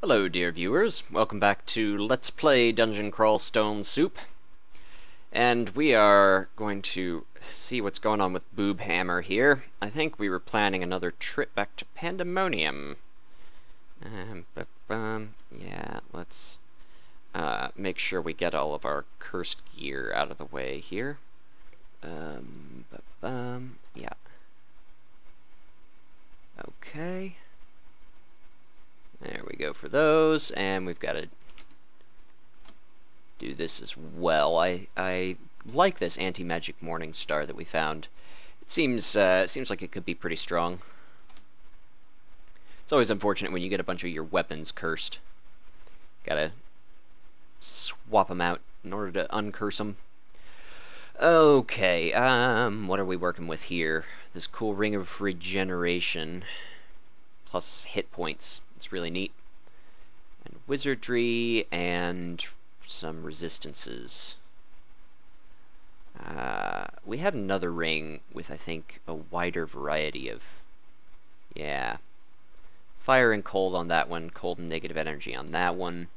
Hello dear viewers, welcome back to Let's Play Dungeon Crawl Stone Soup. And we are going to see what's going on with Boobhammer here. I think we were planning another trip back to Pandemonium. Yeah, let's make sure we get all of our cursed gear out of the way here. Yeah. Okay. There we go for those, and we've got to do this as well. I like this anti-magic morning star that we found. It seems like it could be pretty strong. It's always unfortunate when you get a bunch of your weapons cursed. Gotta swap them out in order to uncurse them. Okay, what are we working with here? This cool ring of regeneration plus hit points. It's really neat. And wizardry and some resistances. We had another ring with, I think, a wider variety of... Yeah. Fire and cold on that one, cold and negative energy on that one.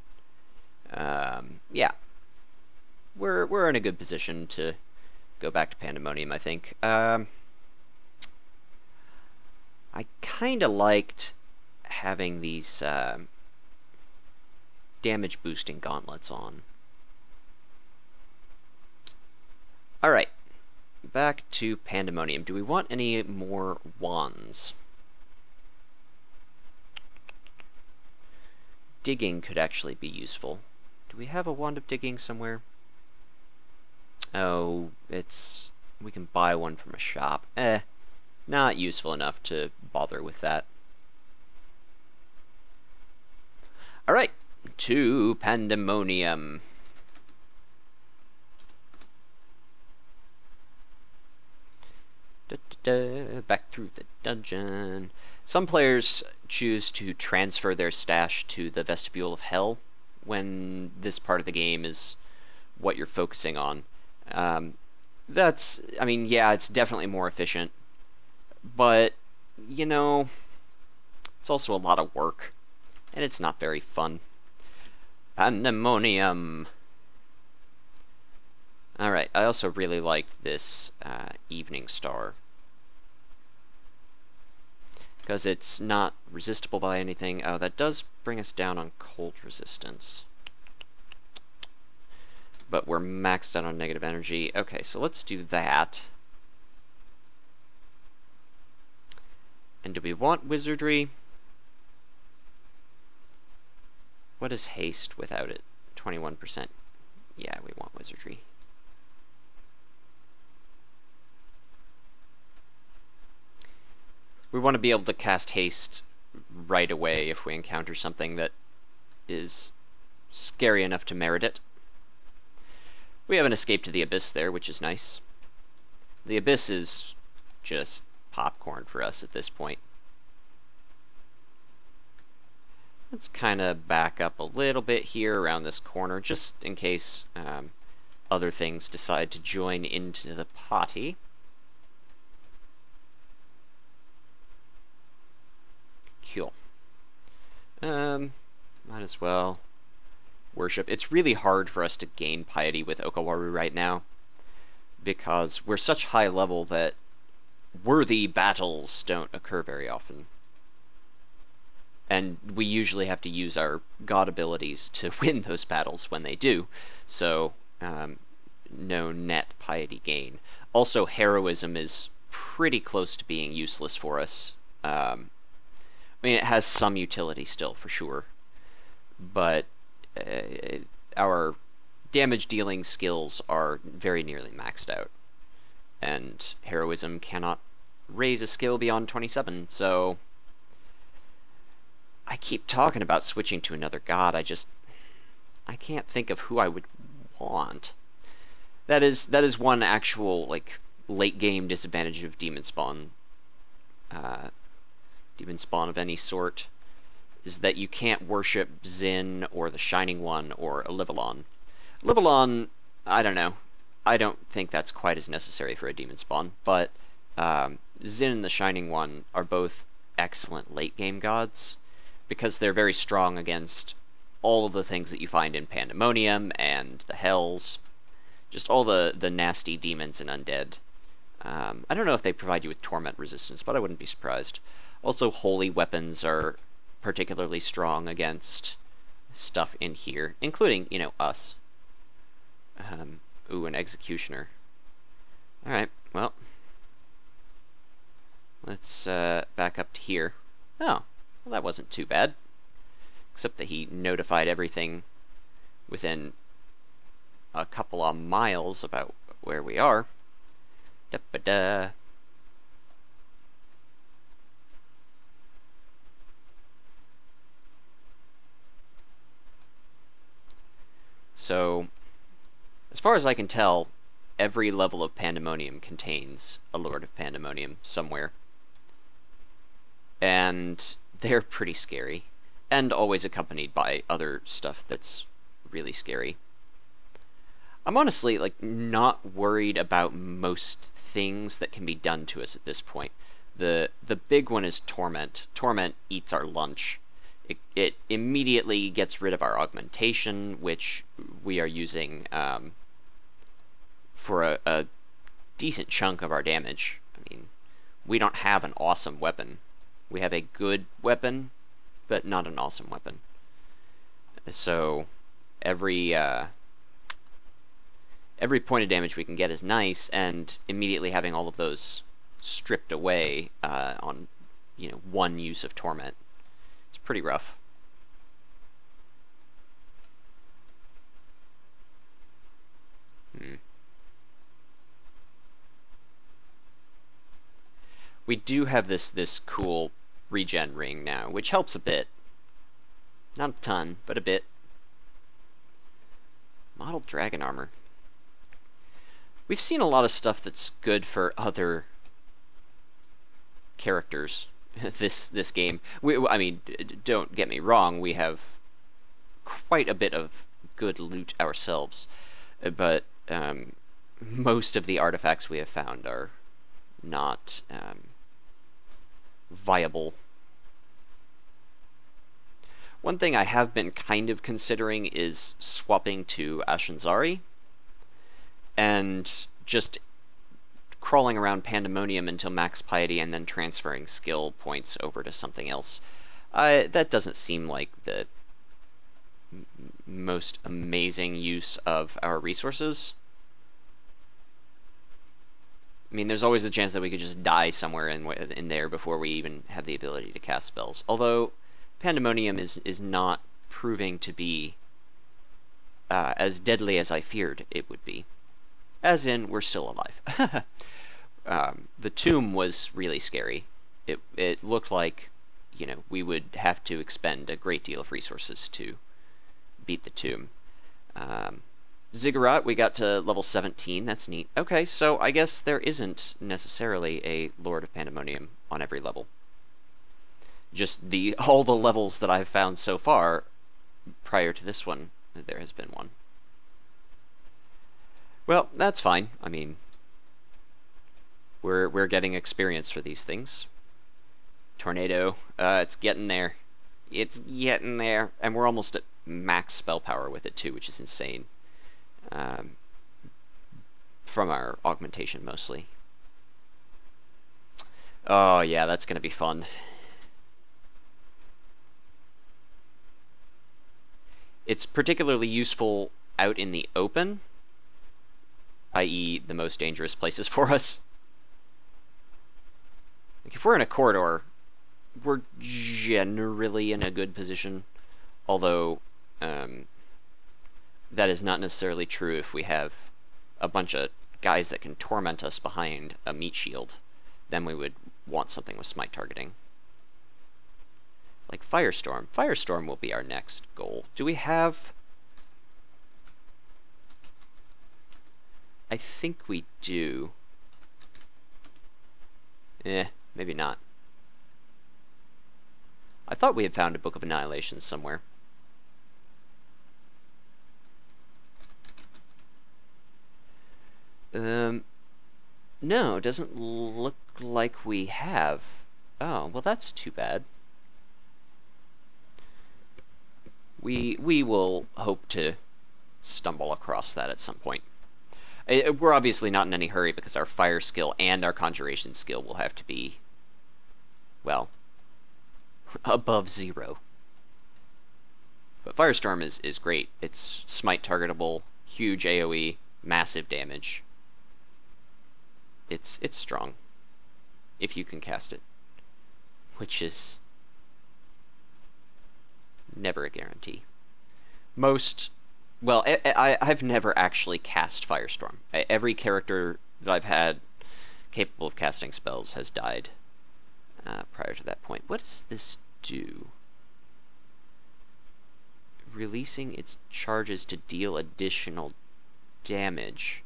Yeah. We're in a good position to go back to Pandemonium, I think. I kinda liked having these damage boosting gauntlets on. Alright, back to Pandemonium. Do we want any more wands? Digging could actually be useful. Do we have a wand of digging somewhere? Oh, we can buy one from a shop. Not useful enough to bother with that. Alright, to Pandemonium. Back through the dungeon. Some players choose to transfer their stash to the Vestibule of Hell when this part of the game is what you're focusing on. I mean, yeah, it's definitely more efficient, but, you know, it's also a lot of work. And it's not very fun. Pandemonium. Alright, I also really liked this evening star. Because it's not resistible by anything. Oh, that does bring us down on cold resistance. But we're maxed out on negative energy. Okay, so let's do that. And do we want wizardry? What is haste without it? 21%. Yeah, we want wizardry. We want to be able to cast haste right away if we encounter something that is scary enough to merit it. We have an escape to the abyss there, which is nice. The abyss is just popcorn for us at this point. Let's kind of back up a little bit here around this corner, just in case other things decide to join into the party. Cool. Might as well worship. It's really hard for us to gain piety with Okawaru right now, because we're such high level that worthy battles don't occur very often. And we usually have to use our god abilities to win those battles when they do, so no net piety gain. Also, heroism is pretty close to being useless for us. I mean, it has some utility still, for sure, but our damage-dealing skills are very nearly maxed out, and heroism cannot raise a skill beyond 27, so... I keep talking about switching to another god, I can't think of who I would want. That is one actual, like, late game disadvantage of Demonspawn. Demonspawn of any sort, is that you can't worship Zin or the Shining One or Olivalon. Olivalon, I don't know. I don't think that's quite as necessary for a Demonspawn, but Zin and the Shining One are both excellent late game gods. because they're very strong against all of the things that you find in Pandemonium and the Hells. Just all the nasty demons and undead. I don't know if they provide you with torment resistance, but I wouldn't be surprised. Also, holy weapons are particularly strong against stuff in here, including, you know, us. Ooh, an executioner. Alright, well. Let's back up to here. Oh, well, that wasn't too bad. Except that he notified everything within a couple of miles about where we are. Da-ba-da. So, as far as I can tell, every level of Pandemonium contains a Lord of Pandemonium somewhere. And they're pretty scary. And always accompanied by other stuff that's really scary. I'm honestly, like, not worried about most things that can be done to us at this point. The big one is Torment. Torment eats our lunch. It immediately gets rid of our augmentation, which we are using for a decent chunk of our damage. I mean, we don't have an awesome weapon. We have a good weapon, but not an awesome weapon. So every point of damage we can get is nice, and immediately having all of those stripped away on, you know, one use of Torment, it's pretty rough. We do have this cool regen ring now, which helps a bit. Not a ton, but a bit. Model dragon armor. We've seen a lot of stuff that's good for other characters this game. I mean, don't get me wrong, we have quite a bit of good loot ourselves, but most of the artifacts we have found are not viable. One thing I have been kind of considering is swapping to Ashanzari and just crawling around Pandemonium until max piety and then transferring skill points over to something else. That doesn't seem like the most amazing use of our resources. I mean, there's always the chance that we could just die somewhere in there before we even have the ability to cast spells. Although, Pandemonium is not proving to be as deadly as I feared it would be. As in, we're still alive. The tomb was really scary. It looked like, you know, we would have to expend a great deal of resources to beat the tomb. Ziggurat, we got to level 17. That's neat. Okay, so I guess there isn't necessarily a Lord of Pandemonium on every level. Just all the levels that I've found so far, prior to this one, there has been one. Well, that's fine. I mean, we're getting experience for these things. Tornado, it's getting there. It's getting there, and we're almost at max spell power with it too, which is insane. From our augmentation, mostly. Oh yeah, that's gonna be fun. It's particularly useful out in the open, i.e. the most dangerous places for us. Like if we're in a corridor, we're generally in a good position, although that is not necessarily true if we have a bunch of guys that can torment us behind a meat shield. Then we would want something with smite targeting. Like Firestorm. Firestorm will be our next goal. Do we have... I think we do. Maybe not. I thought we had found a Book of Annihilation somewhere. No, it doesn't look like we have. Oh, well that's too bad. We will hope to stumble across that at some point. We're obviously not in any hurry because our fire skill and our conjuration skill will have to be, well, above 0. But Firestorm is great. It's smite targetable, huge AoE, massive damage. It's strong if you can cast it, which is never a guarantee. Well, I've never actually cast Firestorm. Every character that I've had capable of casting spells has died prior to that point. What does this do? Releasing its charges to deal additional damage.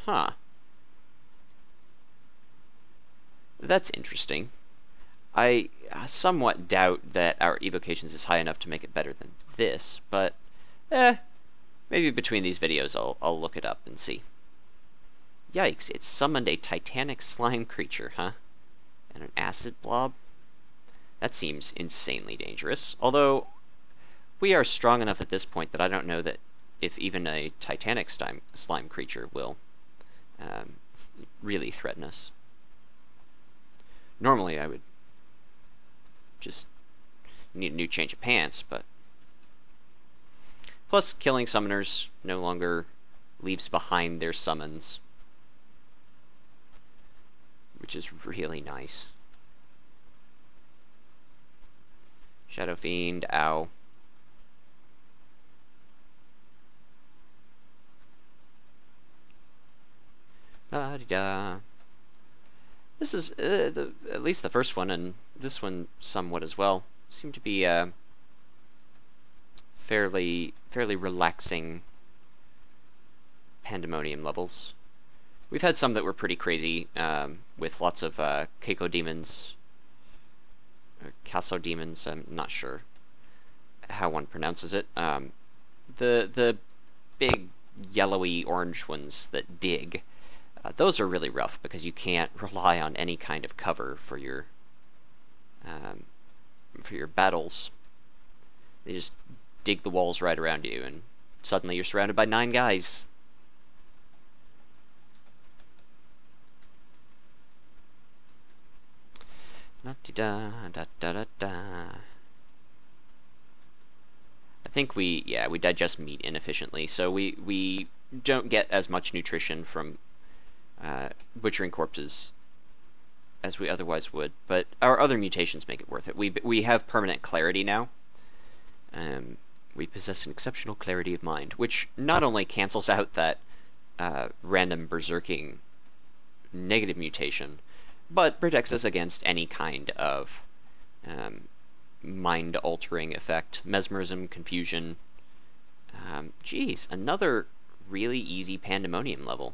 Huh. That's interesting. I somewhat doubt that our evocations is high enough to make it better than this, but maybe between these videos I'll look it up and see. Yikes, it summoned a titanic slime creature, huh? And an acid blob? That seems insanely dangerous. Although, we are strong enough at this point that I don't know that if even a titanic slime creature will really threaten us. Normally I would just need a new change of pants, but... Plus, killing summoners no longer leaves behind their summons, which is really nice. Shadow Fiend, ow. La-di-da. This is, at least the first one, and this one somewhat as well, seem to be fairly relaxing pandemonium levels. We've had some that were pretty crazy, with lots of Keiko demons, or Casso demons, I'm not sure how one pronounces it. The big yellowy orange ones that dig, those are really rough because you can't rely on any kind of cover for your battles. They just dig the walls right around you, and suddenly you're surrounded by 9 guys. Da-da-da-da-da-da. I think we digest meat inefficiently, so we don't get as much nutrition from butchering corpses as we otherwise would, but our other mutations make it worth it. We have permanent clarity now. We possess an exceptional clarity of mind, which not only cancels out that random berserking negative mutation, but protects us against any kind of mind-altering effect, mesmerism, confusion. Geez, another really easy pandemonium level.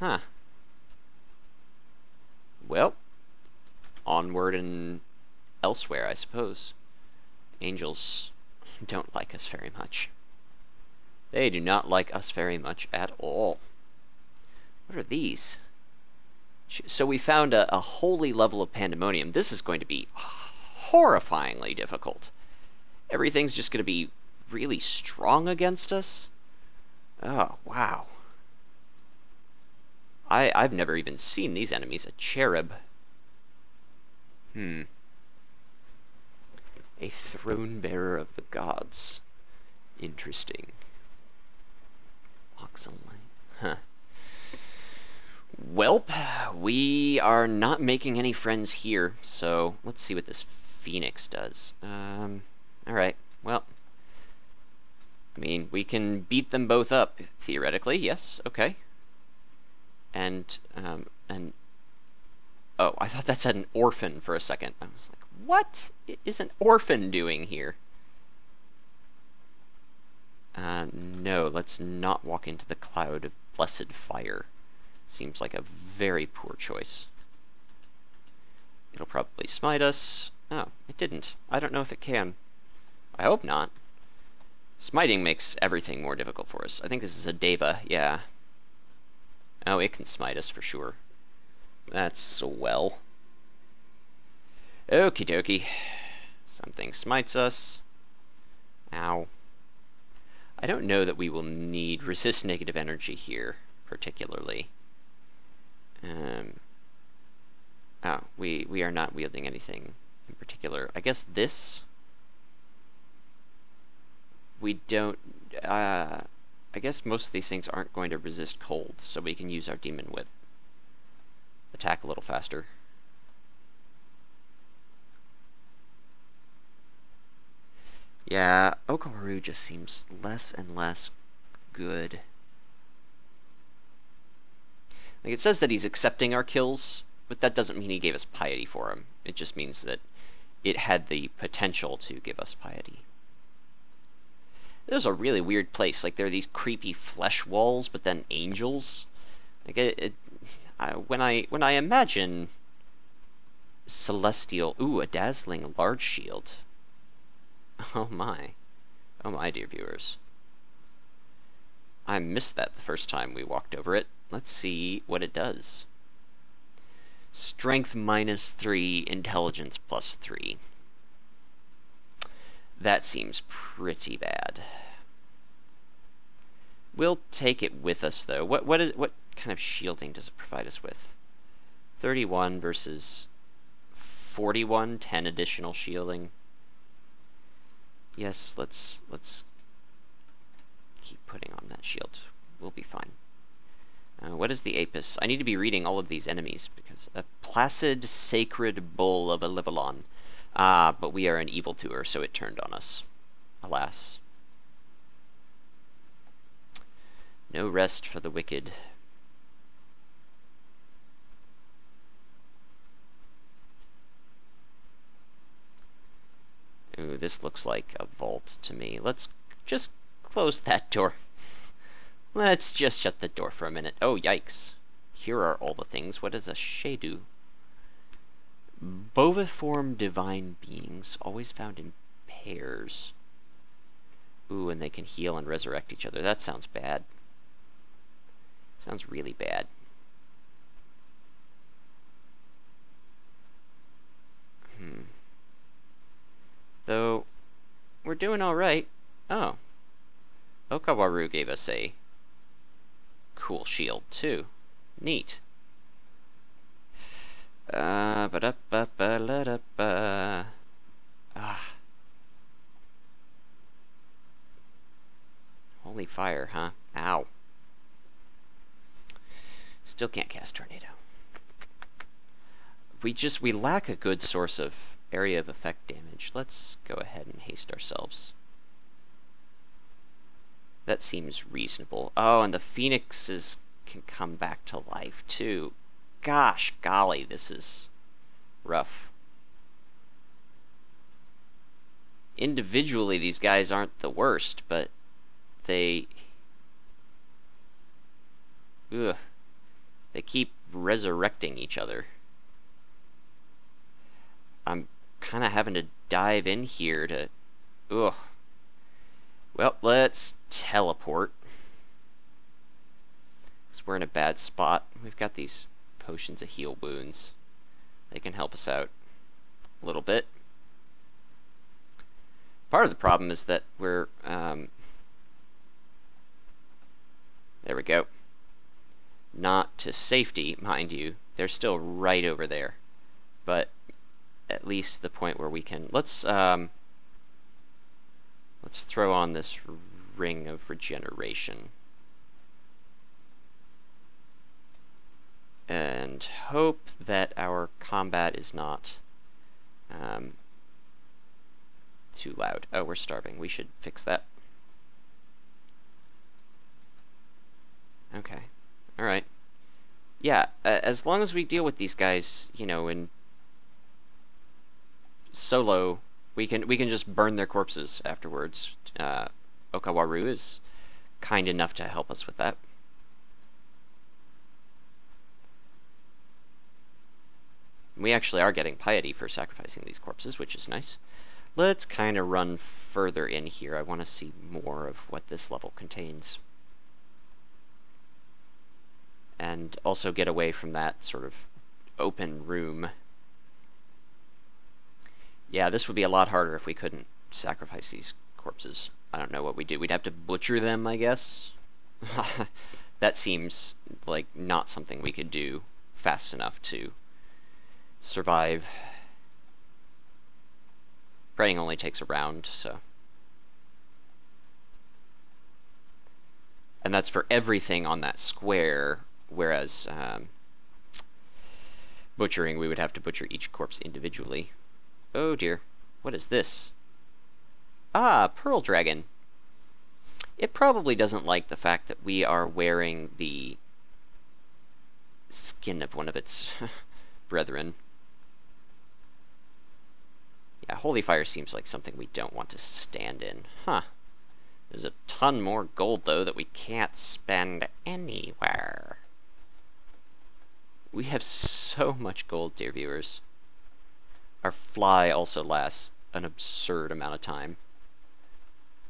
Huh. Well, onward and elsewhere, I suppose. Angels don't like us very much. They do not like us very much at all. What are these? So we found a holy level of pandemonium. This is going to be horrifyingly difficult. Everything's just going to be really strong against us. Oh, wow. I've never even seen these enemies. A cherub. A throne bearer of the gods. Interesting. Oxalite. Huh. Welp, we are not making any friends here, so let's see what this Phoenix does. Alright, well, I mean, we can beat them both up, theoretically, yes, okay. And, oh, I thought that said an orphan for a second. I was like, what is an orphan doing here? No, let's not walk into the cloud of blessed fire. Seems like a very poor choice. It'll probably smite us. Oh, it didn't. I don't know if it can. I hope not. Smiting makes everything more difficult for us. I think this is a Deva, yeah. Oh, it can smite us for sure. That's swell. Okie dokie. Something smites us. Ow. I don't know that we will need resist negative energy here, particularly. Oh, we are not wielding anything in particular. I guess this? We don't... I guess most of these things aren't going to resist cold, so we can use our Demon Whip. Attack a little faster. Yeah, Okawaru just seems less and less good. Like, it says that he's accepting our kills, but that doesn't mean he gave us piety for him. It just means that it had the potential to give us piety. This is a really weird place. Like, there are these creepy flesh walls, but then angels. Like, when I imagine celestial... Ooh, a dazzling large shield. Oh my. Oh my, dear viewers. I missed that the first time we walked over it. Let's see what it does. Strength -3, intelligence +3. That seems pretty bad. We'll take it with us, though. What kind of shielding does it provide us with? 31 versus 41, 10 additional shielding. Yes, let's keep putting on that shield. We'll be fine. What is the Apis? I need to be reading all of these enemies, because a placid, sacred bull of a Livalon. But we are an evildoer, so it turned on us. Alas. No rest for the wicked. Ooh, this looks like a vault to me. Let's just close that door. Let's just shut the door for a minute. Oh, yikes. Here are all the things. What is a Shadu? Boviform divine beings, always found in pairs. Ooh, and they can heal and resurrect each other. That sounds bad. Sounds really bad. Though, we're doing alright. Oh. Okawaru gave us a cool shield, too. Neat. Ba-da-ba-ba-la-da-ba. Ah. Holy fire, huh? Ow. Still can't cast Tornado. We lack a good source of area of effect damage. Let's go ahead and haste ourselves. That seems reasonable. Oh, and the phoenixes can come back to life, too. Gosh, golly, this is rough. Individually, these guys aren't the worst, but they... Ugh. They keep resurrecting each other. I'm kind of having to dive in here to... Ugh. Well, let's teleport. Because we're in a bad spot. We've got these potions of heal wounds. They can help us out a little bit. Part of the problem is that we're... there we go. Not to safety, mind you. They're still right over there. But at least the point where we can... Let's throw on this ring of regeneration. And hope that our combat is not too loud. Oh, we're starving. We should fix that. Okay. Alright. Yeah, as long as we deal with these guys, you know, in solo, we can just burn their corpses afterwards. Okawaru is kind enough to help us with that. We actually are getting piety for sacrificing these corpses, which is nice. Let's kind of run further in here. I want to see more of what this level contains. And also get away from that sort of open room. Yeah, this would be a lot harder if we couldn't sacrifice these corpses. I don't know what we'd do. We'd have to butcher them, I guess? That seems like not something we could do fast enough to survive. Praying only takes a round, so... And that's for everything on that square, whereas butchering, we would have to butcher each corpse individually. Oh dear, what is this? Ah, Pearl Dragon. It probably doesn't like the fact that we are wearing the skin of one of its brethren. Yeah, Holy Fire seems like something we don't want to stand in. Huh. There's a ton more gold, though, that we can't spend anywhere. We have so much gold, dear viewers. Our fly also lasts an absurd amount of time.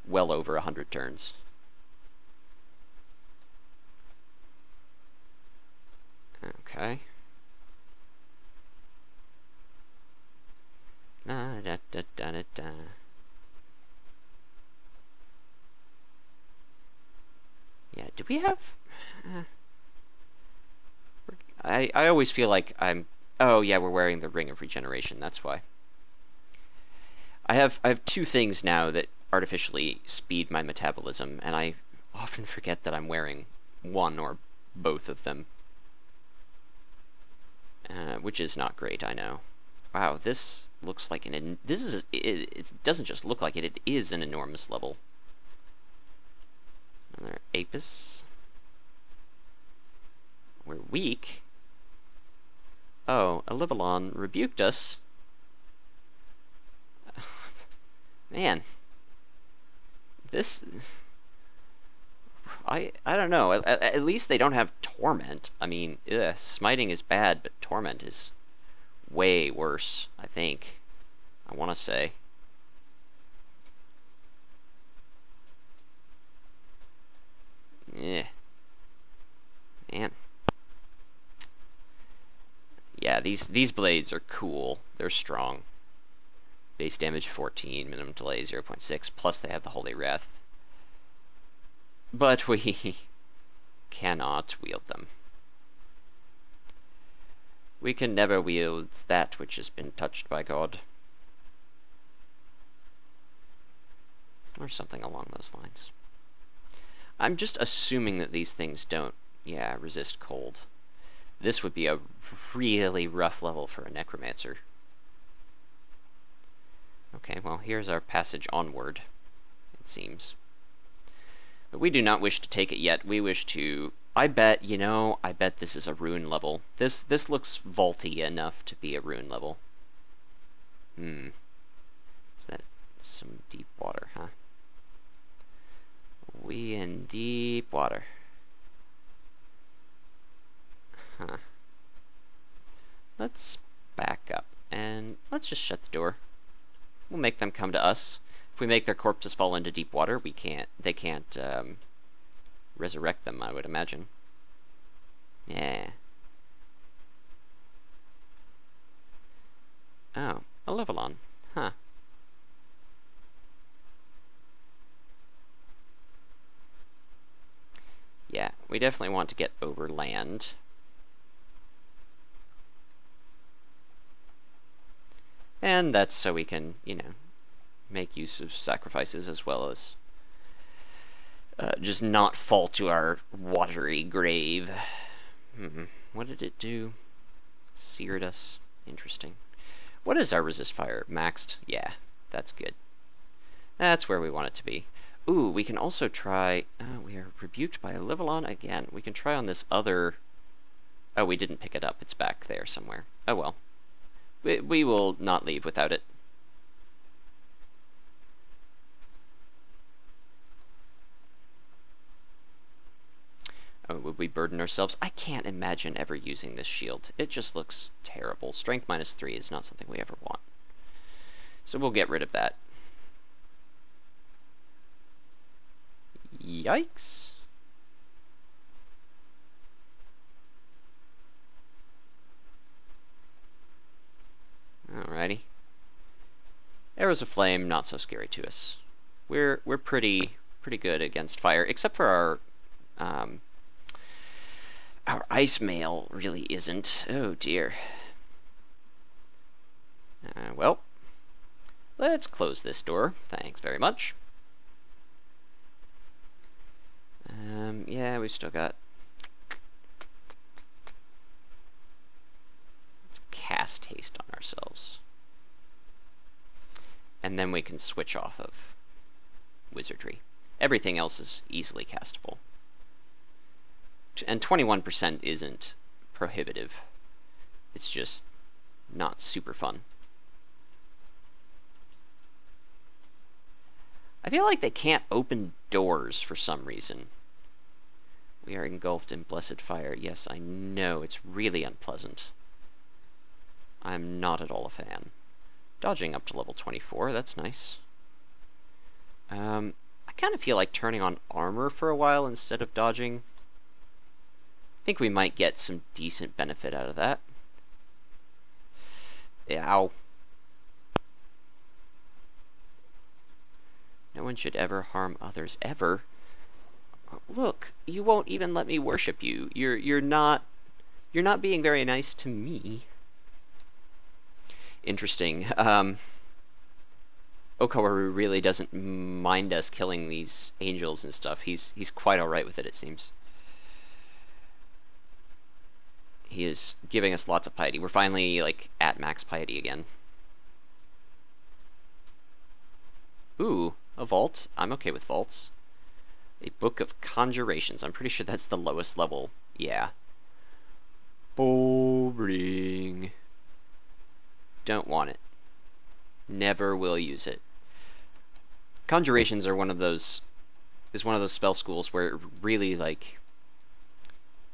Well over 100 turns. Okay. Da, da, da, da, da, da. Yeah, do we have... I always feel like I'm... Oh, yeah, we're wearing the Ring of Regeneration, that's why. I have two things now that artificially speed my metabolism, and I often forget that I'm wearing one or both of them. Which is not great, I know. Wow, this looks like an... This is... It doesn't just look like it, it is an enormous level. Another Apis. We're weak. Oh, a Libalon rebuked us. Man. This... I don't know. At least they don't have Torment. I mean, smiting is bad, but Torment is way worse, I think. I want to say. Yeah. Man. Yeah, these blades are cool. They're strong. Base damage 14, minimum delay 0.6, plus they have the Holy Wrath. But we cannot wield them. We can never wield that which has been touched by God. Or something along those lines. I'm just assuming that these things don't, yeah, resist cold. This would be a really rough level for a Necromancer. Okay, well, here's our passage onward, it seems. But we do not wish to take it yet. We wish to... I bet, you know, I bet this is a rune level. This looks vaulty enough to be a rune level. Is that some deep water, huh? We in deep water. Huh. Let's back up, and let's just shut the door. We'll make them come to us. If we make their corpses fall into deep water, they can't resurrect them, I would imagine. Yeah. Oh, a Libalon. Huh. Yeah, we definitely want to get over land. And that's so we can, you know, make use of sacrifices as well as just not fall to our watery grave. What did it do? Seared us. Interesting. What is our resist fire? Maxed? Yeah, that's good. That's where we want it to be. Ooh, we can also try... we are rebuked by a Libalon again. We can try on this other... Oh, we didn't pick it up. It's back there somewhere. Oh well. We will not leave without it. Oh, would we burden ourselves? I can't imagine ever using this shield. It just looks terrible. Strength -3 is not something we ever want. So we'll get rid of that. Yikes. Alrighty. Arrows of flame, not so scary to us. We're pretty good against fire, except for our ice mail really isn't. Oh dear. Well, let's close this door. Thanks very much. Yeah, we've still got... Let's cast haste on ourselves. And then we can switch off of wizardry. Everything else is easily castable. And 21% isn't prohibitive. It's just not super fun. I feel like they can't open doors for some reason. We are engulfed in blessed fire. Yes, I know, it's really unpleasant. I'm not at all a fan. Dodging up to level 24, that's nice. I kind of feel like turning on armor for a while instead of dodging. I think we might get some decent benefit out of that. Ow. No one should ever harm others, ever. Look, you won't even let me worship you. You're not being very nice to me. Interesting. Okawaru really doesn't mind us killing these angels and stuff. He's quite alright with it, it seems. He is giving us lots of piety. We're finally, like, at max piety again. Ooh, a vault. I'm okay with vaults. A book of conjurations. I'm pretty sure that's the lowest level. Yeah. Boring. Don't want it. Never will use it. Conjurations are one of those spell schools where it really, like,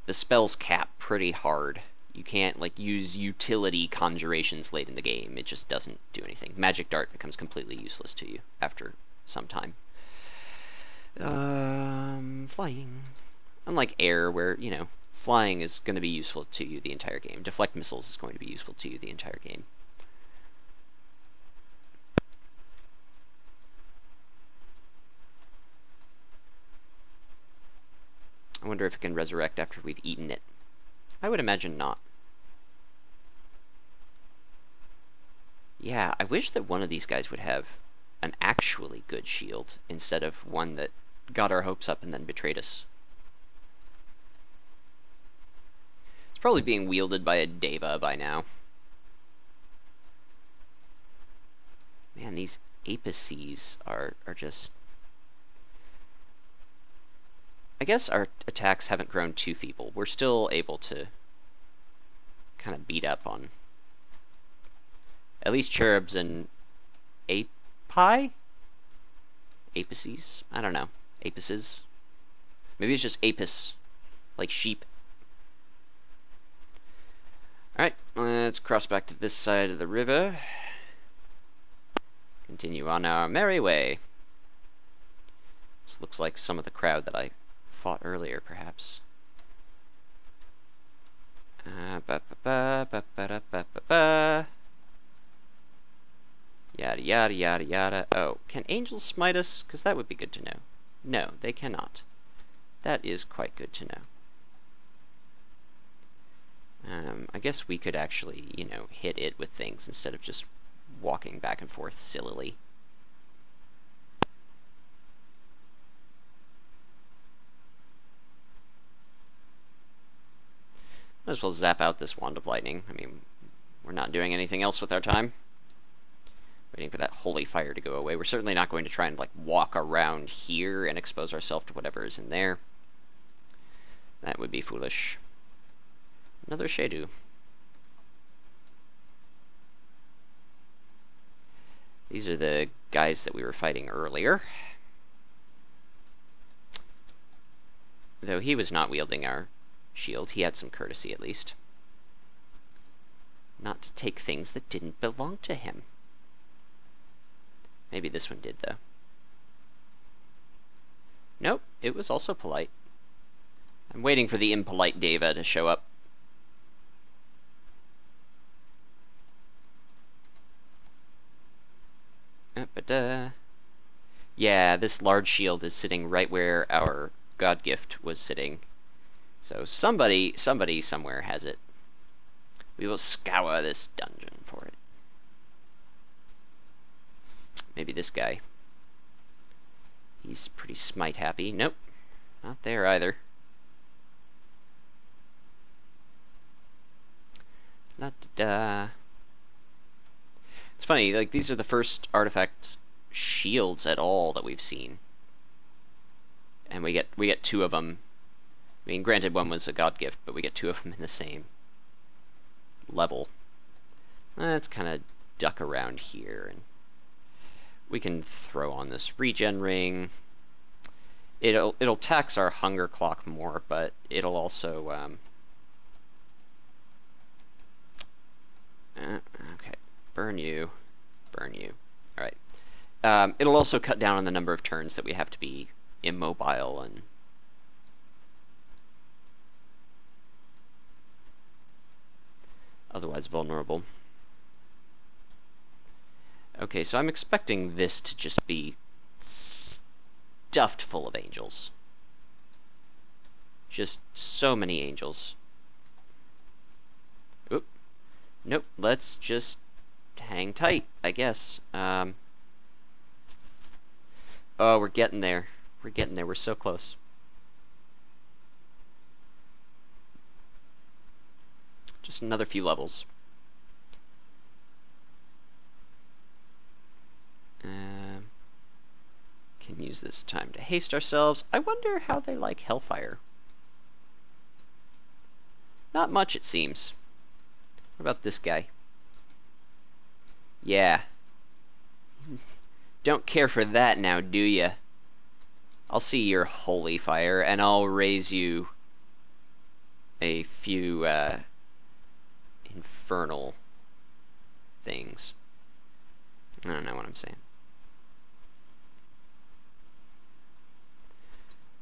the spells cap pretty hard. You can't, like, use utility conjurations late in the game. It just doesn't do anything. Magic Dart becomes completely useless to you after some time. Flying. Unlike air, where, you know, flying is going to be useful to you the entire game. Deflect missiles is going to be useful to you the entire game. I wonder if it can resurrect after we've eaten it. I would imagine not. Yeah, I wish that one of these guys would have an actually good shield instead of one that got our hopes up and then betrayed us. It's probably being wielded by a Deva by now. Man, these apices are just... I guess our attacks haven't grown too feeble. We're still able to kind of beat up on at least cherubs and api? Apices? I don't know. Apices? Maybe it's just apis, like sheep. Alright, let's cross back to this side of the river. Continue on our merry way. This looks like some of the crowd that I fought earlier, perhaps. Yada yada yada yada. Oh, can angels smite us? Because that would be good to know. No, they cannot. That is quite good to know. I guess we could actually, you know, hit it with things instead of just walking back and forth sillily. Might as well zap out this Wand of Lightning. I mean, we're not doing anything else with our time. Waiting for that holy fire to go away. We're certainly not going to try and, like, walk around here and expose ourselves to whatever is in there. That would be foolish. Another Shadu. These are the guys that we were fighting earlier. Though he was not wielding our shield, he had some courtesy at least. Not to take things that didn't belong to him. Maybe this one did, though. Nope, it was also polite. I'm waiting for the impolite Deva to show up. Yeah, this large shield is sitting right where our god gift was sitting. So somebody somewhere has it. We will scour this dungeon for it. Maybe this guy. He's pretty smite happy. Nope. Not there either. La-da-da. It's funny, like, these are the first artifact shields at all that we've seen. And we get two of them. I mean, granted, one was a god gift, but we get two of them in the same level. Let's kind of duck around here, and we can throw on this regen ring. It'll tax our hunger clock more, but it'll also okay, burn you. All right. It'll also cut down on the number of turns that we have to be immobile and otherwise vulnerable. Okay, so I'm expecting this to just be stuffed full of angels. Just so many angels. Oop. Nope, let's just hang tight, I guess. Oh, we're getting there. We're getting there. We're so close. Just another few levels. Can use this time to haste ourselves. I wonder how they like Hellfire. Not much, it seems. What about this guy? Yeah. Don't care for that now, do ya? I'll see your holy fire, and I'll raise you a few, infernal things. I don't know what I'm saying.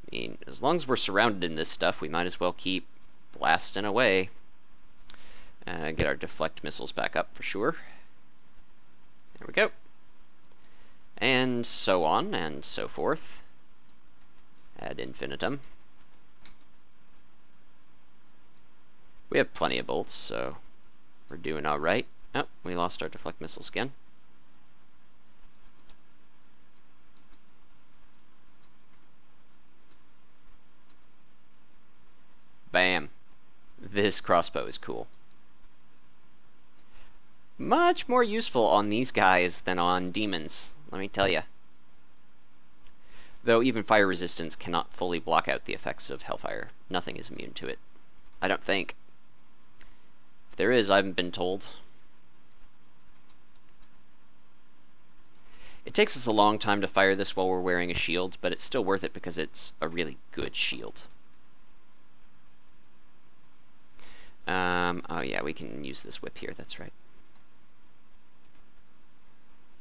I mean, as long as we're surrounded in this stuff, we might as well keep blasting away. Get our deflect missiles back up for sure. There we go. And so on and so forth. Ad infinitum. We have plenty of bolts, so we're doing alright. Oh, we lost our deflect missiles again. Bam. This crossbow is cool. Much more useful on these guys than on demons, let me tell you. Though even fire resistance cannot fully block out the effects of Hellfire. Nothing is immune to it. I don't think. If there is, I haven't been told. It takes us a long time to fire this while we're wearing a shield, but it's still worth it because it's a really good shield. Oh yeah, we can use this whip here, that's right.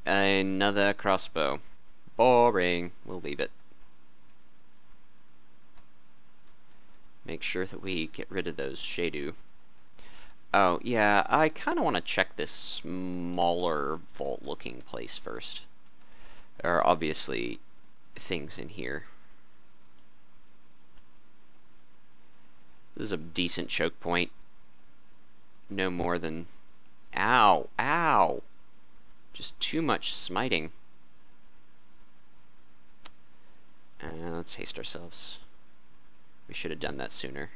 Another crossbow. Boring. We'll leave it. Make sure that we get rid of those Shadu. Oh, yeah, I kind of want to check this smaller vault-looking place first. There are obviously things in here. This is a decent choke point. No more than... Ow! Ow! Just too much smiting. Let's haste ourselves. We should have done that sooner.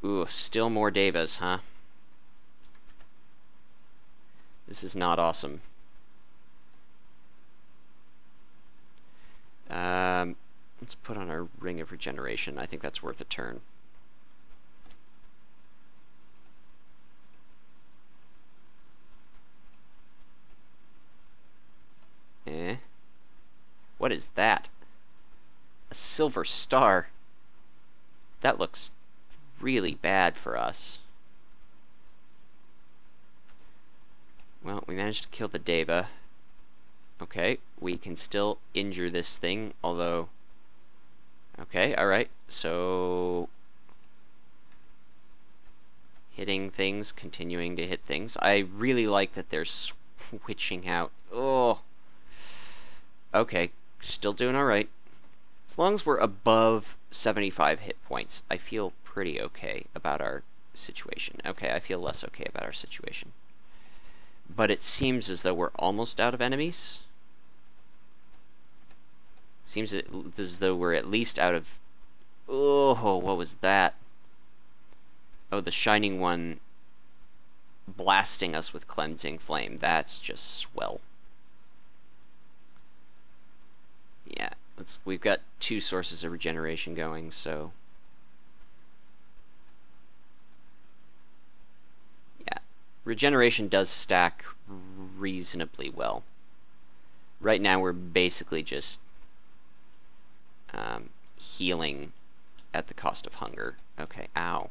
Ooh, still more Devas, huh? This is not awesome. Let's put on our Ring of Regeneration. I think that's worth a turn. What is that? A silver star. That looks really bad for us. Well, we managed to kill the Deva. Okay, we can still injure this thing, although... Okay, alright, so... Hitting things, continuing to hit things. I really like that there's Witching out. Oh. Okay, still doing alright. As long as we're above 75 hit points, I feel pretty okay about our situation. Okay, I feel less okay about our situation. But it seems as though we're almost out of enemies. Seems as though we're at least out of... Oh, what was that? Oh, the Shining One blasting us with Cleansing Flame. That's just swell. Yeah, we've got 2 sources of regeneration going, so... Yeah, regeneration does stack reasonably well. Right now we're basically just healing at the cost of hunger. Okay, ow.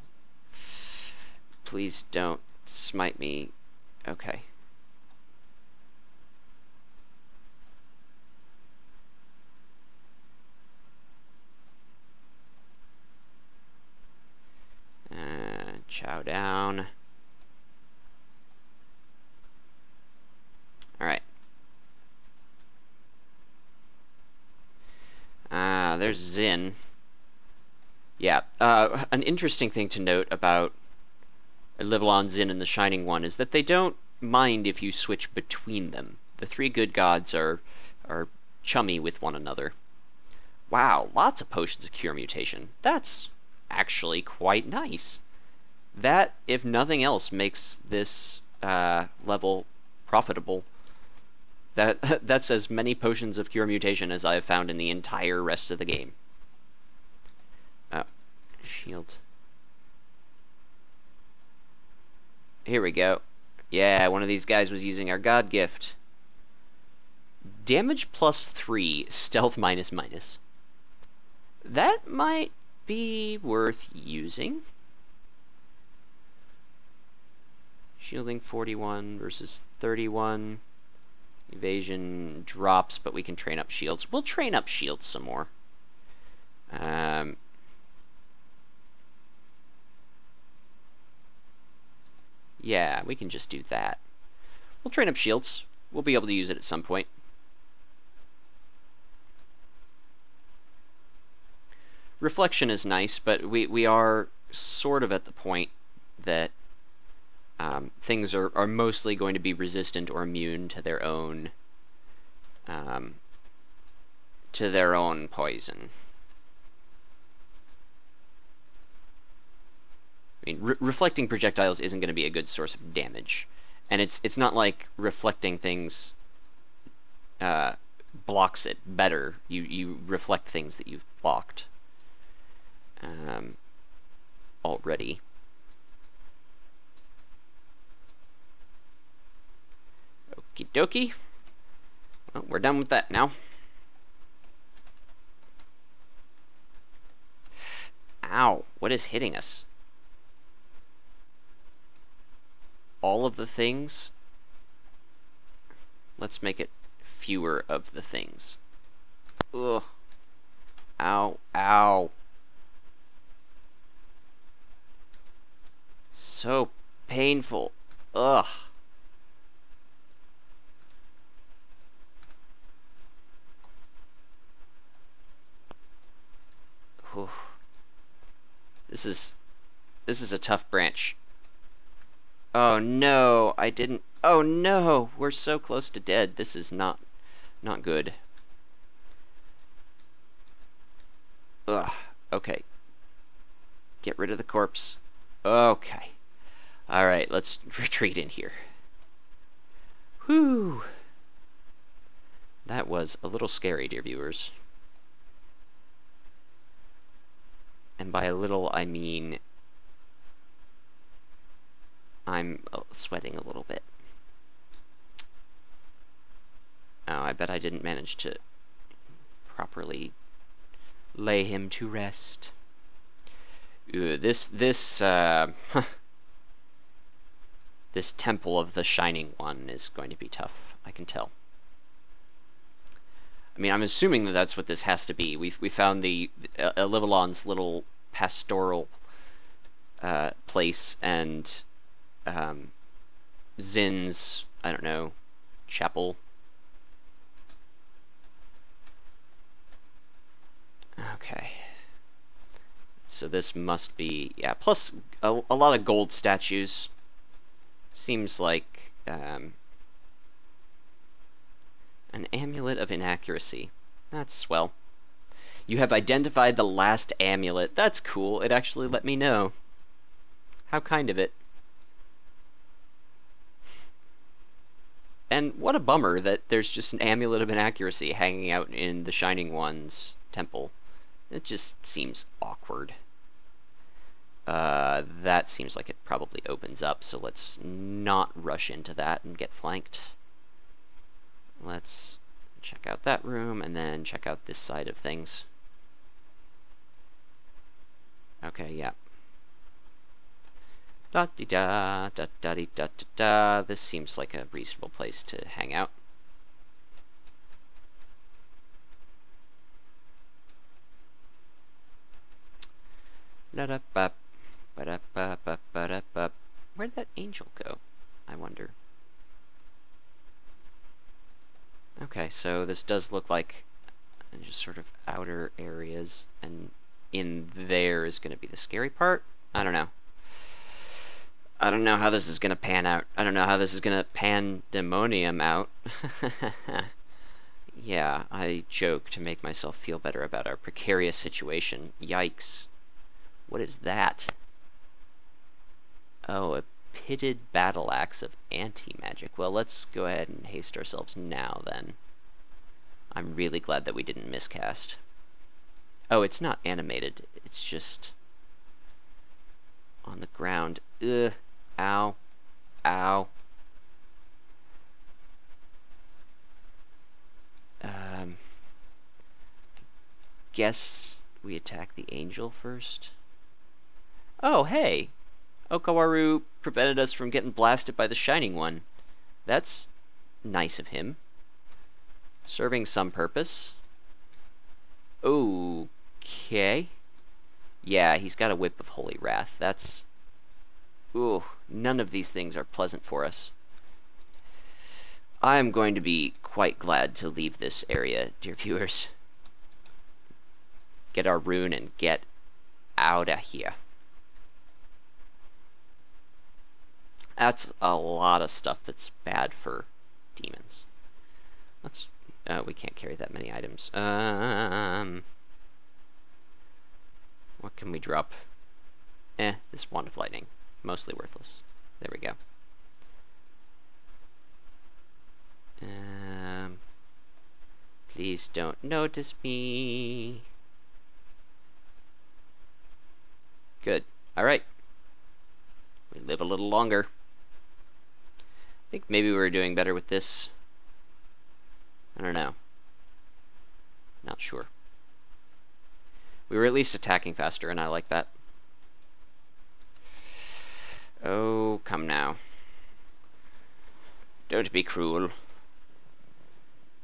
Please don't smite me. Okay. Chow down. Alright. There's Zin. Yeah, an interesting thing to note about Livelon, Zin, and the Shining One is that they don't mind if you switch between them. The 3 good gods are chummy with one another. Wow, lots of potions of Cure Mutation. That's actually quite nice. That, if nothing else, makes this level profitable. That's as many potions of Cure Mutation as I have found in the entire rest of the game. Oh, shield. Here we go. Yeah, one of these guys was using our God Gift. Damage +3, stealth -. That might be worth using. Shielding 41 versus 31. Evasion drops, but we can train up shields. We'll train up shields some more. Yeah, we can just do that. We'll train up shields. We'll be able to use it at some point. Reflection is nice, but we are sort of at the point that things are mostly going to be resistant or immune to their own poison. I mean, reflecting projectiles isn't going to be a good source of damage, and it's not like reflecting things blocks it better. You reflect things that you've blocked already. Okie dokie. Well, we're done with that now. Ow, what is hitting us? All of the things? Let's make it fewer of the things. Ugh. Ow, ow. So painful. Ugh. Whew. This is a tough branch. Oh no, I didn't. Oh no, we're so close to dead. This is not good. Ugh. Okay. Get rid of the corpse. Okay. Alright, let's retreat in here. Whew. That was a little scary, dear viewers. And by a little, I mean I'm sweating a little bit. Oh, I bet I didn't manage to properly lay him to rest. Ooh, this Temple of the Shining One is going to be tough, I can tell. I mean, I'm assuming that that's what this has to be. We found the Livelon's little pastoral place, and Zin's, I don't know, chapel. Okay. So this must be, yeah, plus a lot of gold statues. Seems like an amulet of inaccuracy. That's swell. You have identified the last amulet. That's cool. It actually let me know. How kind of it. And what a bummer that there's just an amulet of inaccuracy hanging out in the Shining One's temple. It just seems awkward. That seems like it probably opens up, so let's not rush into that and get flanked. Let's check out that room, and then check out this side of things. Okay, yeah. Da-dee-da, da-da-dee-da-da-da. This seems like a reasonable place to hang out. Da-da-bop. Ba-da-ba-ba-ba-da-ba. Where'd that angel go, I wonder? Okay, so this does look like just sort of outer areas, and in there is going to be the scary part. I don't know. I don't know how this is going to pan out. I don't know how this is going to pandemonium out. Yeah, I joke to make myself feel better about our precarious situation. Yikes. What is that? Oh, a pitted battle axe of anti-magic. Well, let's go ahead and haste ourselves now, then. I'm really glad that we didn't miscast. Oh, it's not animated. It's just on the ground. Ugh. Ow. Ow. Guess we attack the angel first. Oh, hey! Okawaru prevented us from getting blasted by the Shining One. That's nice of him. Serving some purpose. Okay. Yeah, he's got a whip of holy wrath. That's... Ooh, none of these things are pleasant for us. I am going to be quite glad to leave this area, dear viewers. Get our rune and get out of here. That's a lot of stuff that's bad for demons. Let's... we can't carry that many items. What can we drop? This Wand of Lightning. Mostly worthless. There we go. Please don't notice me. Good. Alright. We live a little longer. I think maybe we were doing better with this. I don't know. Not sure. We were at least attacking faster, and I like that. Oh, come now. Don't be cruel.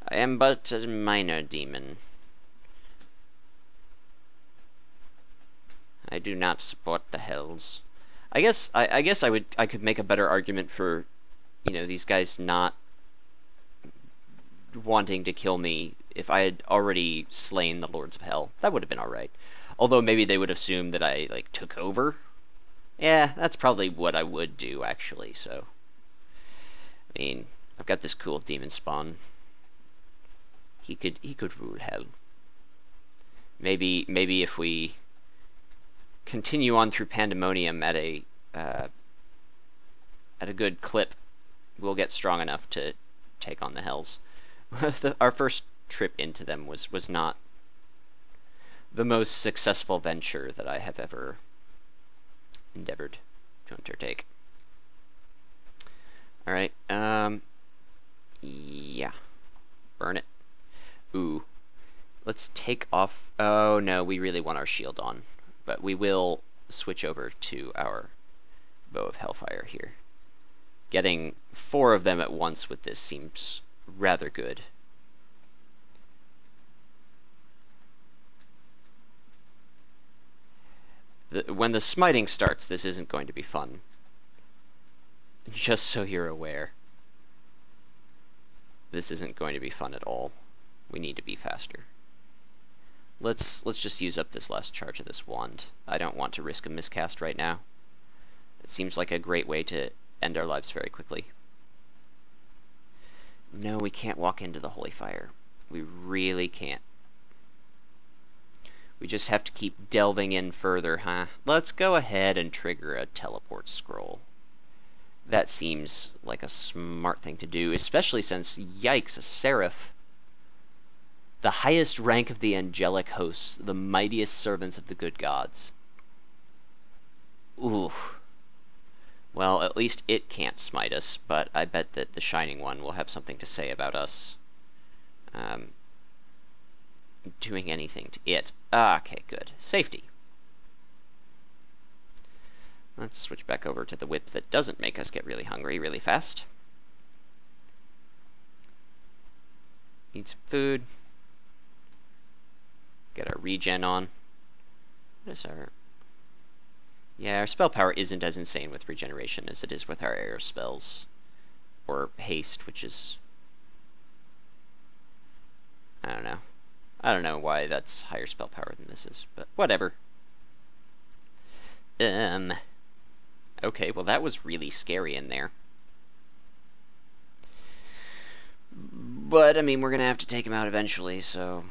I am but a minor demon. I do not support the hells. I guess I could make a better argument for, you know, these guys not wanting to kill me if I had already slain the Lords of Hell. That would have been alright. Although maybe they would assume that I, like, took over. Yeah, that's probably what I would do, actually, so... I mean, I've got this cool Demonspawn. He could rule hell. Maybe if we continue on through Pandemonium at a good clip, we'll get strong enough to take on the hells. Our first trip into them was not the most successful venture that I have ever endeavored to undertake. Alright, yeah. Burn it. Ooh. Let's take off... Oh, no, we really want our shield on. But we will switch over to our Bow of Hellfire here. Getting 4 of them at once with this seems rather good. When the smiting starts, this isn't going to be fun. Just so you're aware. this isn't going to be fun at all. We need to be faster. Let's just use up this last charge of this wand. I don't want to risk a miscast right now. It seems like a great way to end our lives very quickly. No, we can't walk into the holy fire. We really can't. We just have to keep delving in further, huh? Let's go ahead and trigger a teleport scroll. That seems like a smart thing to do, especially since, yikes, a seraph. The highest rank of the angelic hosts, the mightiest servants of the good gods. Ooh. Well, at least it can't smite us, but I bet that the Shining One will have something to say about us doing anything to it. Okay, good. Safety. Let's switch back over to the whip that doesn't make us get really hungry really fast. Eat some food. Get our regen on. What is our... Yeah, our spell power isn't as insane with regeneration as it is with our air spells. Or haste, which is... I don't know. I don't know why that's higher spell power than this is, but whatever. Okay, well that was really scary in there. But, I mean, we're gonna have to take him out eventually, so...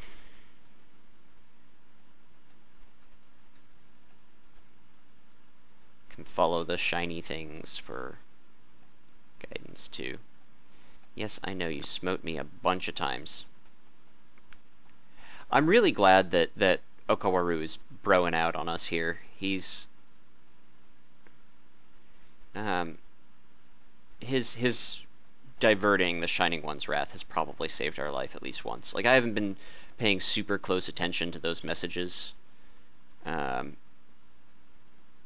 Can follow the shiny things for guidance, too. Yes, I know, you smote me a bunch of times. I'm really glad that Okawaru is broing out on us here. He's... His diverting the Shining One's wrath has probably saved our life at least once. Like, I haven't been paying super close attention to those messages,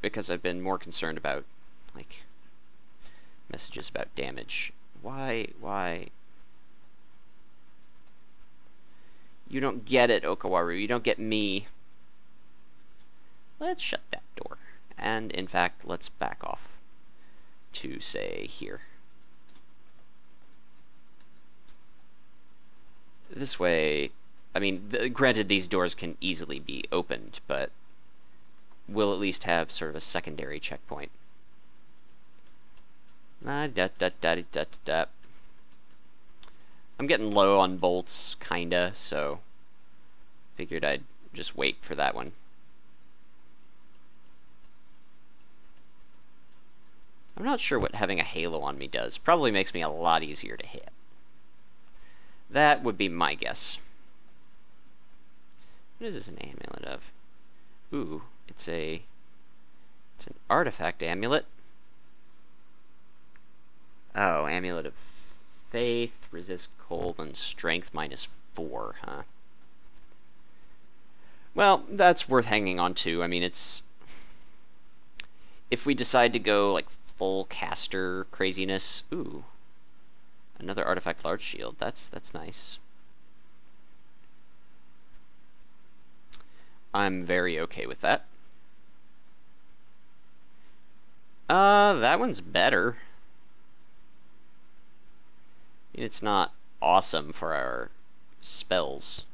because I've been more concerned about, like, messages about damage. Why? You don't get it, Okawaru. You don't get me. Let's shut that door. And, in fact, let's back off to, say, here. This way, I mean, granted these doors can easily be opened, but we'll at least have sort of a secondary checkpoint. I'm getting low on bolts, kinda, so figured I'd just wait for that one. I'm not sure what having a halo on me does. Probably makes me a lot easier to hit. That would be my guess. What is this an amulet of? Ooh, it's an artifact amulet. Oh, amulet of faith, resist cold, and strength -4, huh? Well, that's worth hanging on to. I mean, it's... If we decide to go, like, full caster craziness... Ooh. Another artifact large shield. That's nice. I'm very okay with that. That one's better. It's not awesome for our spells.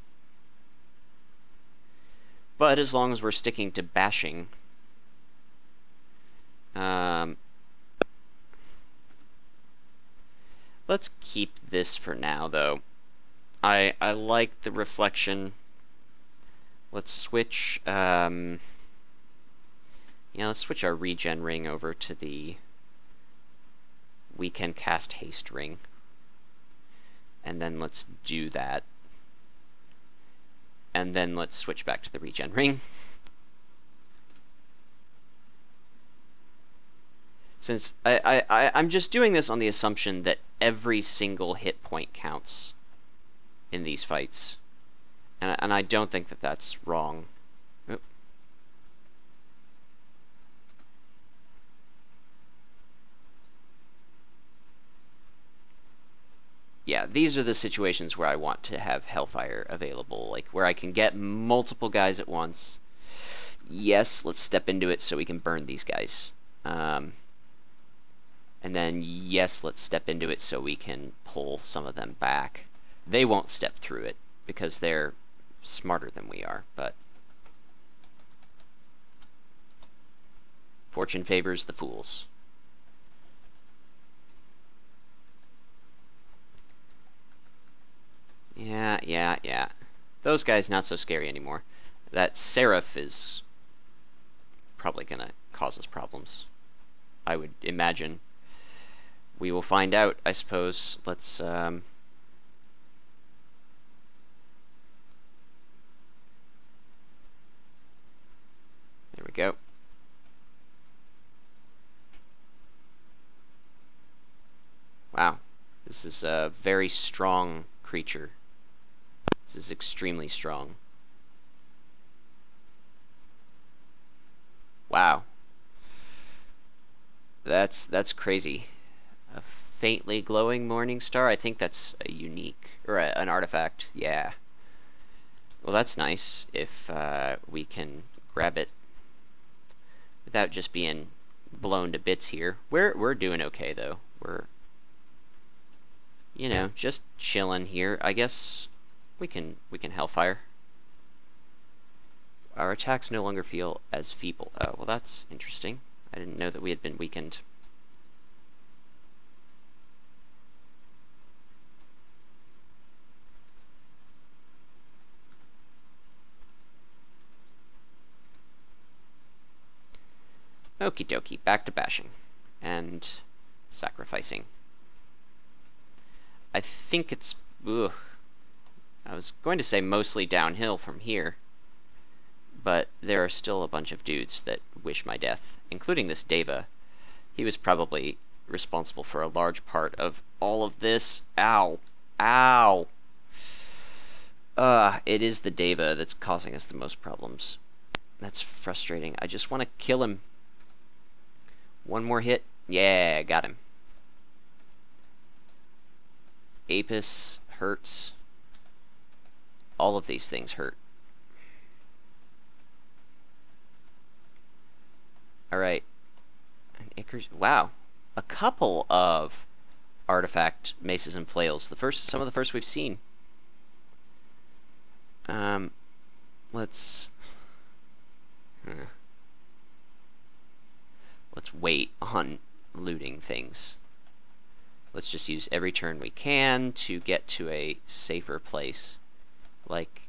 But as long as we're sticking to bashing... Let's keep this for now, though. I like the reflection. Let's switch, yeah, let's switch our regen ring over to the we can cast haste ring. And then let's do that. And then let's switch back to the regen ring. Since I'm just doing this on the assumption that every single hit point counts in these fights. And I don't think that that's wrong. Oop. Yeah, these are the situations where I want to have Hellfire available, like where I can get multiple guys at once. Yes, let's step into it so we can burn these guys. And then, yes, let's step into it so we can pull some of them back. They won't step through it because they're smarter than we are, but fortune favors the fools. Yeah. Those guys not so scary anymore. That Seraph is probably gonna cause us problems, I would imagine. We will find out, I suppose. Let's, there we go. Wow. This is a very strong creature. This is extremely strong. Wow. That's crazy. A faintly glowing morning star? I think that's a unique, or an artifact. Yeah. Well, that's nice if we can grab it without just being blown to bits here. We're doing okay though. We're, you know, just chilling here. I guess we can Hellfire. Our attacks no longer feel as feeble. Oh, well, that's interesting. I didn't know that we had been weakened. Okie dokie, back to bashing. And sacrificing. I think it's... Ugh. I was going to say mostly downhill from here. But there are still a bunch of dudes that wish my death, including this Deva. He was probably responsible for a large part of all of this. Ow. Ow. It is the Deva that's causing us the most problems. That's frustrating. I just want to kill him. One more hit. Yeah, got him. Apis hurts. All of these things hurt. Alright. Wow. A couple of artifact maces and flails. Some of the first we've seen. Let's wait on looting things. Let's just use every turn we can to get to a safer place. Like,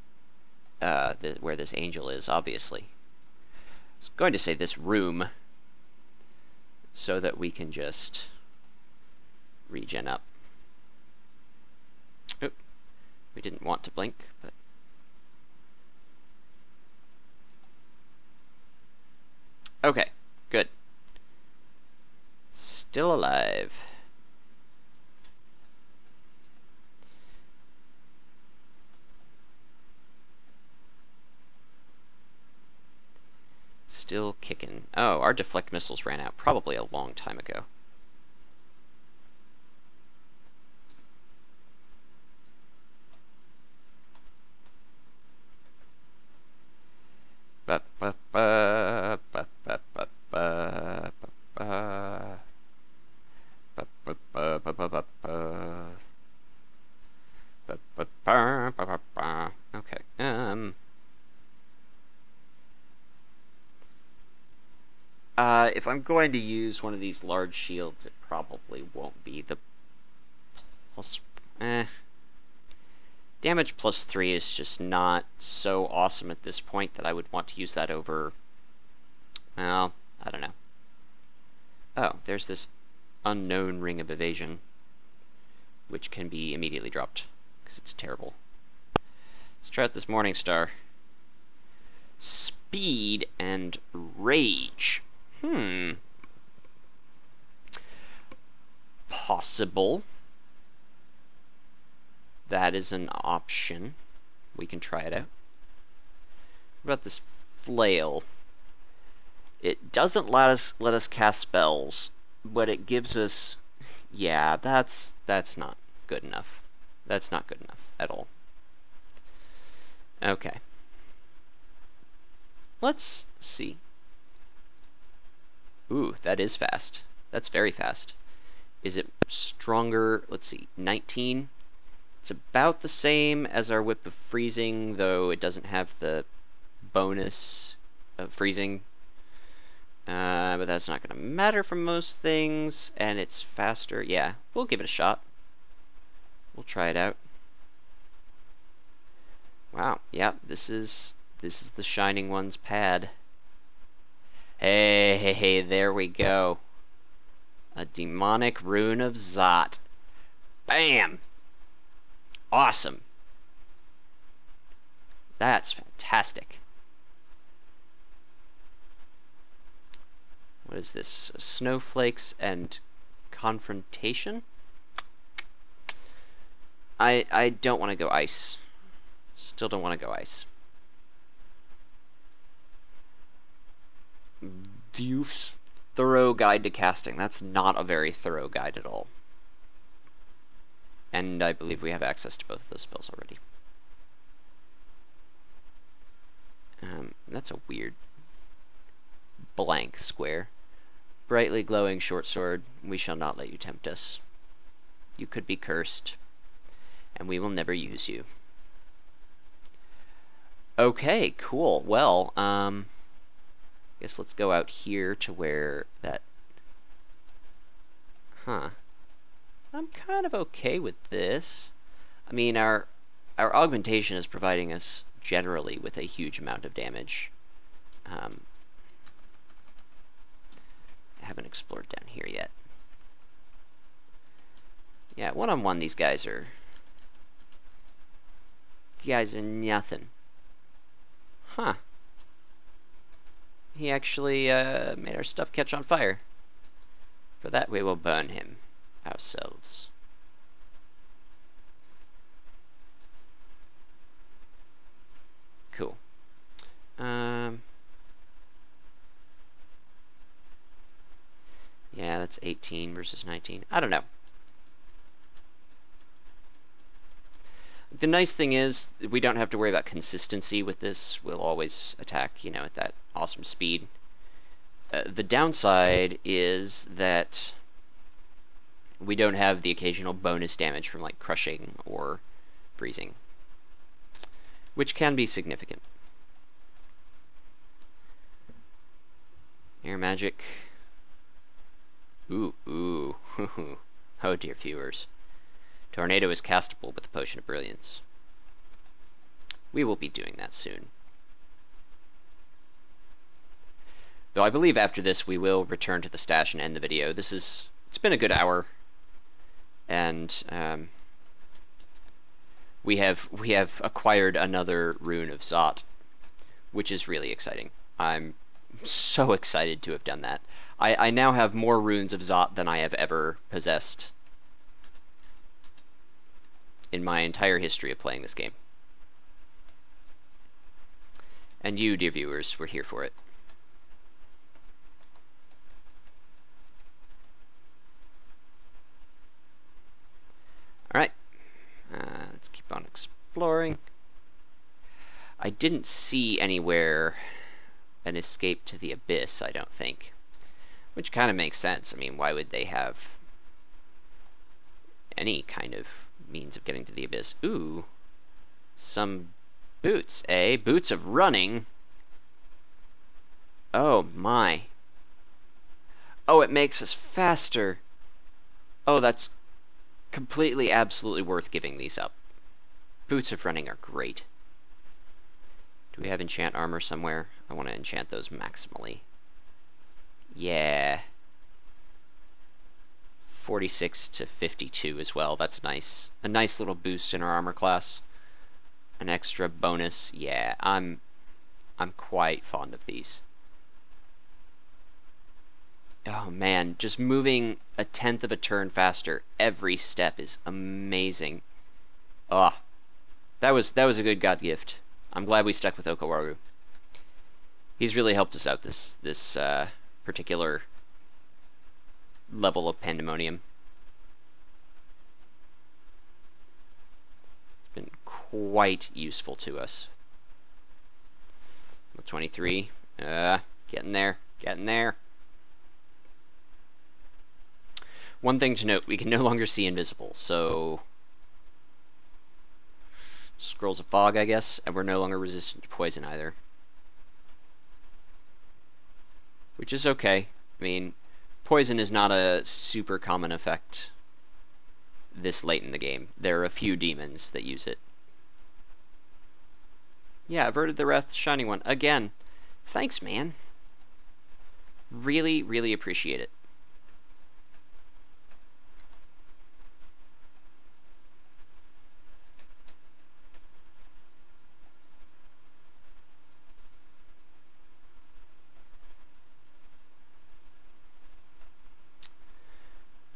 where this angel is, obviously. I was going to say this room, so that we can just regen up. Oop. We didn't want to blink, but... Okay, good. Still alive. Still kicking. Oh, our deflect missiles ran out probably a long time ago. Okay. If I'm going to use one of these large shields, it probably won't be the plus... Damage plus 3 is just not so awesome at this point that I would want to use that over... Well, I don't know. Oh, there's this unknown ring of evasion, which can be immediately dropped, because it's terrible. Let's try out this Morning Star. Speed and Rage. Possible. That is an option. We can try it out. What about this Flail? It doesn't let us cast spells, but it gives us... Yeah, that's not good enough. That's not good enough at all. Okay. Let's see. Ooh, that is fast. That's very fast. Is it stronger? Let's see, 19. It's about the same as our Whip of Freezing, though it doesn't have the bonus of freezing. But that's not going to matter for most things, and it's faster. Yeah, we'll give it a shot. We'll try it out. Wow, yeah, this is the Shining One's pad. Hey, there we go. A demonic rune of Zot. Bam! Awesome. That's fantastic. What is this? Snowflakes and confrontation? I don't want to go ice. Still don't want to go ice. Youth's thorough guide to casting. That's not a very thorough guide at all. And I believe we have access to both of those spells already. That's a weird blank square. Brightly glowing short sword, we shall not let you tempt us. You could be cursed, and we will never use you. Okay, cool. Well, guess let's go out here to where that... Huh. I'm kind of okay with this. I mean, our augmentation is providing us generally with a huge amount of damage. I haven't explored down here yet. Yeah, one-on-one, these guys are nothing. Huh. He actually made our stuff catch on fire. For that, we will burn him ourselves. Cool. Yeah, that's 18 versus 19. I don't know. The nice thing is, we don't have to worry about consistency with this. We'll always attack, you know, at that awesome speed. The downside is that we don't have the occasional bonus damage from, like, crushing or freezing, which can be significant. Air magic. Ooh. Oh dear, viewers. Tornado is castable with the Potion of Brilliance. We will be doing that soon. Though I believe after this we will return to the stash and end the video. It's been a good hour, and we have acquired another rune of Zot, which is really exciting. I'm so excited to have done that. I now have more runes of Zot than I have ever possessed in my entire history of playing this game. And you, dear viewers, were here for it. Alright, let's keep on exploring. I didn't see anywhere an escape to the abyss, I don't think. Which kind of makes sense. I mean, why would they have any kind of means of getting to the abyss? Ooh, some boots, eh? Boots of running? Oh my. Oh, it makes us faster. Oh, that's completely, absolutely worth giving these up. Boots of running are great. Do we have enchant armor somewhere? I want to enchant those maximally. Yeah. 46 to 52 as well. That's nice. A nice little boost in our armor class. An extra bonus. Yeah, I'm quite fond of these. Oh man, just moving a tenth of a turn faster every step is amazing. Ah, that was a good god gift. I'm glad we stuck with Okawaru. He's really helped us out this particular level of pandemonium. It's been quite useful to us. 23. Getting there. One thing to note, we can no longer see invisible, so... Scrolls of Fog, I guess, and we're no longer resistant to poison either. Which is okay. I mean, poison is not a super common effect this late in the game. There are a few demons that use it. Yeah, Averted the Wrath, Shining One. Again, thanks, man. Really, really appreciate it.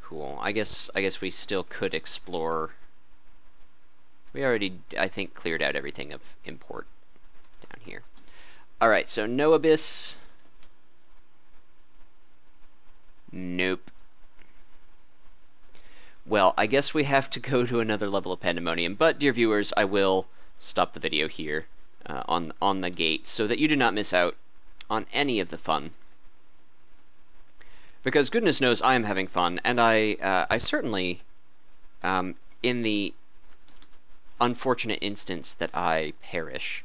Cool. I guess we still could explore. We already, I think, cleared out everything of import down here. Alright, so no abyss. Nope. Well, I guess we have to go to another level of Pandemonium, but, dear viewers, I will stop the video here on the gate so that you do not miss out on any of the fun. Because goodness knows I am having fun, and I certainly, in the unfortunate instance that I perish,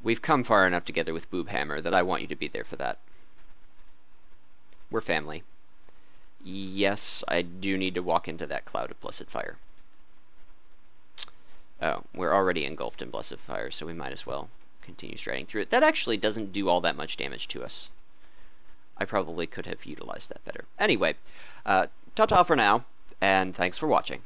we've come far enough together with Boobhammer that I want you to be there for that. We're family. Yes, I do need to walk into that cloud of blessed fire. Oh, we're already engulfed in blessed fire, so we might as well continue striding through it. That actually doesn't do all that much damage to us. I probably could have utilized that better. Anyway, ta-ta for now, and thanks for watching.